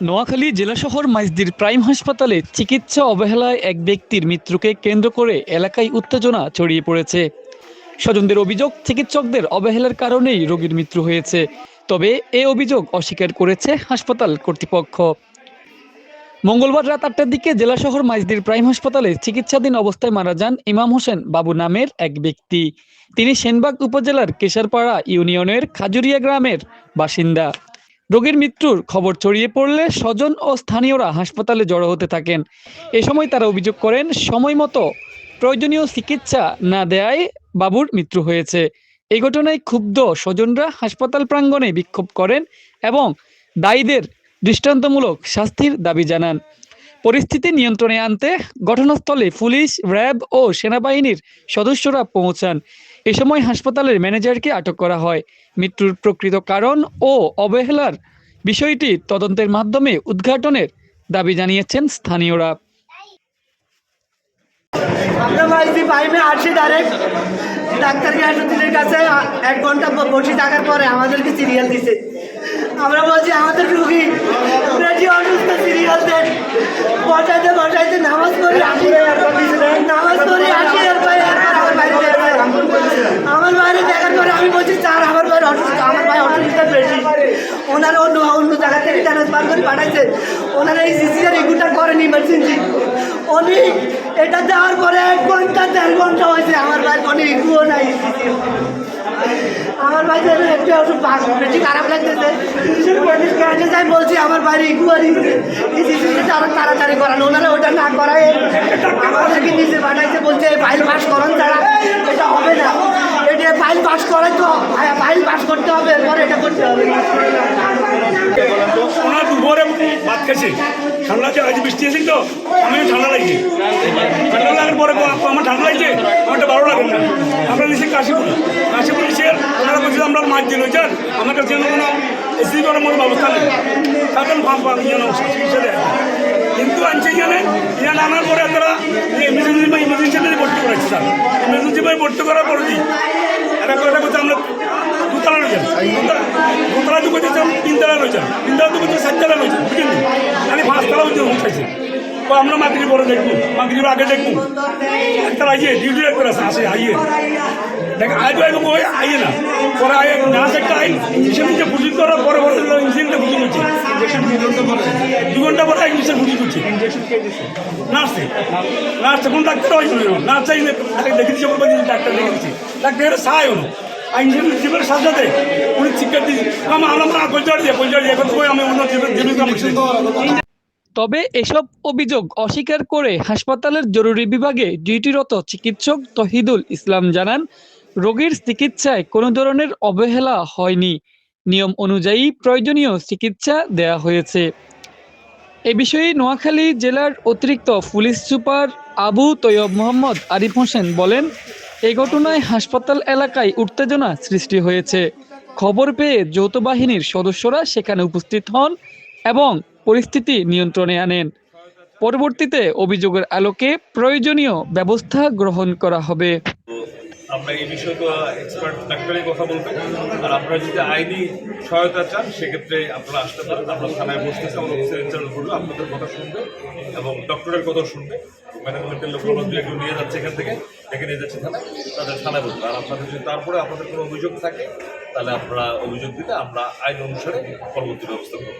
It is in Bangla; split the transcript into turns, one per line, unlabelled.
নোয়াখালী জেলা শহর মাইজদীর প্রাইম হাসপাতালে চিকিৎসা অবহেলায় এক ব্যক্তির মৃত্যুকে কেন্দ্র করে এলাকায় উত্তেজনা ছড়িয়ে পড়েছে। স্বজনদের অভিযোগ, চিকিৎসকদের অবহেলার কারণেই রোগীর মৃত্যু হয়েছে। তবে এ অভিযোগ অস্বীকার করেছে হাসপাতাল কর্তৃপক্ষ। মঙ্গলবার রাত ৮টার দিকে জেলা শহর মাইজদীর প্রাইম হাসপাতালে চিকিৎসাধীন অবস্থায় মারা যান ইমাম হোসেন বাবু নামের এক ব্যক্তি। তিনি সেনবাগ উপজেলার কেশারপাড়া ইউনিয়নের খাজুরিয়া গ্রামের বাসিন্দা। রোগীর মৃত্যুর খবর ছড়িয়ে পড়লে স্বজন ও স্থানীয়রা হাসপাতালে জড়ো হতে থাকেন। এ সময় তারা অভিযোগ করেন, সময় মতো প্রয়োজনীয় চিকিৎসা না দেয়ায় বাবুর মৃত্যু হয়েছে। এই ঘটনায় ক্ষুব্ধ স্বজনরা হাসপাতাল প্রাঙ্গণে বিক্ষোভ করেন এবং দায়ীদের দৃষ্টান্তমূলক শাস্তির দাবি জানান। পরিস্থিতি নিয়ন্ত্রণে আনতে ঘটনাস্থলে পুলিশ, র্যাব ও সেনাবাহিনীর সদস্যরা পৌঁছান। এ সময় হাসপাতালের ম্যানেজারকে আটক করা হয়। মৃত্যুর প্রকৃত কারণ ও অবহেলার বিষয়টি তদন্তের মাধ্যমে উদ্ঘাটনের দাবি জানিয়েছেন স্থানীয়রা।
আমরা মাইজি পাইমে আসি ডাইরেক্ট ডাক্তার গ্যাসুদ্দিনের কাছে 1 ঘন্টা বসে থাকার পরে আমাদেরকে সিরিয়াল দিছে। আমরা বলছি আমাদের রুগী বেশি অসুস্থ, সিরিয়াল দেন। বসাইতে নামাজ পড়ি আসি, এরপর আমার বাইরে দেখার পরে আমি বলছি স্যার আমার বাইরে অসুস্থ, আমার ভাই অসুস্থতা বেশি। ওনারা অন্য জায়গা থেকে ট্রান্সফার করে পাঠাইছে। ওনারা এই সিসিআর এগুলো করেন ইমার্জেন্সি। উনি এটা দেওয়ার পরে 1 ঘন্টা 1.5 ঘন্টা হয়েছে আমার ভাই কোনো ইগুও নাই। আমার ভাই একটু বেশি খারাপ লাগতেছে। যাই বলছি আমার বাইরে ইগু আর সিসিটা আরো তাড়াতাড়ি করান। ওনারা ওটা না করায় আমাদেরকে নিচে পাঠাইছে, বলছে ফাইল পাস করান ছাড়া এটা হবে না। এটা ফাইল পাস করাই তো ফাইল পাস করতে হবে, এরপরে এটা করতে হবে।
ওনার দুপুরে ভাত খেয়েছে, ঠান্ডা আছে, আজ বৃষ্টি এসেছি তো আমি ঠান্ডা লাগছে। ঠান্ডা লাগার পরে আমার ঠান্ডা লাগছে, আমারটা ভালো লাগে না। আমরা নিচে কাশিপুর নিচে ওনারা বলছে আমরা মাছ দিয়ে রয়েছেন, আমার কাছে কোনো এসি করার মতো ব্যবস্থা নেই। তাদের চিকিৎসা দেয় কিন্তু আনছে এখানে আনার পরে তারা ইমার্জেন্সিতে ভর্তি করেছে। স্যার ইমার্জেন্সি ভাই ভর্তি করার পরে দিই এটা করছে আমরা দুতলা রয়েছেন, দুতলা তো করছে 3 তলা রয়েছেন, 3 তলা তো করছে 7 তলা রয়েছেন, বুঝলেন খালি 5 তলা হচ্ছে উঠাইছে। তো আমরা মাগরিব পরে দেখবো, মাগরিবের আগে দেখবো। একটা আইয়ে ডিউটি একটা আসে আইয়ে দেখ আইব আইয়ে না পরে আইয়ে নার্স একটা আই ইঞ্জেকশন দিচ্ছে, ফুটি করার পরে ইঞ্জেকশনটা ফুটি করছে। 2 ঘন্টা পরে ইঞ্জেকশন ফুটি করছে নার্স কোন ডাক্তার হয়েছিল নার্স চাই দেখে দিচ্ছে, ডাক্তার দেখে দিচ্ছে, ডাক্তার সাহায় হলো ইঞ্জেকশন জীবনের সাথে সাথে উনি শিক্ষা দিচ্ছে। আমার পরিচয় দিয়ে এখন তো আমি অন্য জীবন।
তবে এসব অভিযোগ অস্বীকার করে হাসপাতালের জরুরি বিভাগে ডিউটিরত চিকিৎসক তহিদুল ইসলাম জানান, রোগীর চিকিৎসায় কোনো ধরনের অবহেলা হয়নি। নিয়ম অনুযায়ী প্রয়োজনীয় চিকিৎসা দেয়া হয়েছে। এ বিষয়ে নোয়াখালী জেলার অতিরিক্ত পুলিশ সুপার আবু তৈয়ব মোহাম্মদ আরিফ হোসেন বলেন, এই ঘটনায় হাসপাতাল এলাকায় উত্তেজনা সৃষ্টি হয়েছে। খবর পেয়ে যৌথ বাহিনীর সদস্যরা সেখানে উপস্থিত হন এবং পরিস্থিতি নিয়ন্ত্রণে আনেন। পরবর্তীতে অভিযোগের আলোকে প্রয়োজনীয় ব্যবস্থা গ্রহণ করা হবে।
আমরা এই বিষয়ে তো এক্সপার্ট ডাক্তারই কথা বলবেন, আর আপনারা যদি আইনি সহায়তা চান সেক্ষেত্রে আপনারা আসতে পারেন। আমরা থানায় বসতেছি, আমরা অফিসার ইনচার্জ করবো, আপনাদের কথা শুনবে এবং ডক্টরের কথা শুনবে। ম্যানেজমেন্টের লোকগুলো একটু নিয়ে যাচ্ছে এখান থেকে, ডেকে নিয়ে যাচ্ছে থানায়, তাদের থানায় বলবে। আর আপনাদের যদি তারপরে আপনাদের কোনো অভিযোগ থাকে তাহলে আপনারা অভিযোগ দিলে আমরা আইন অনুসারে পরবর্তী ব্যবস্থা করব।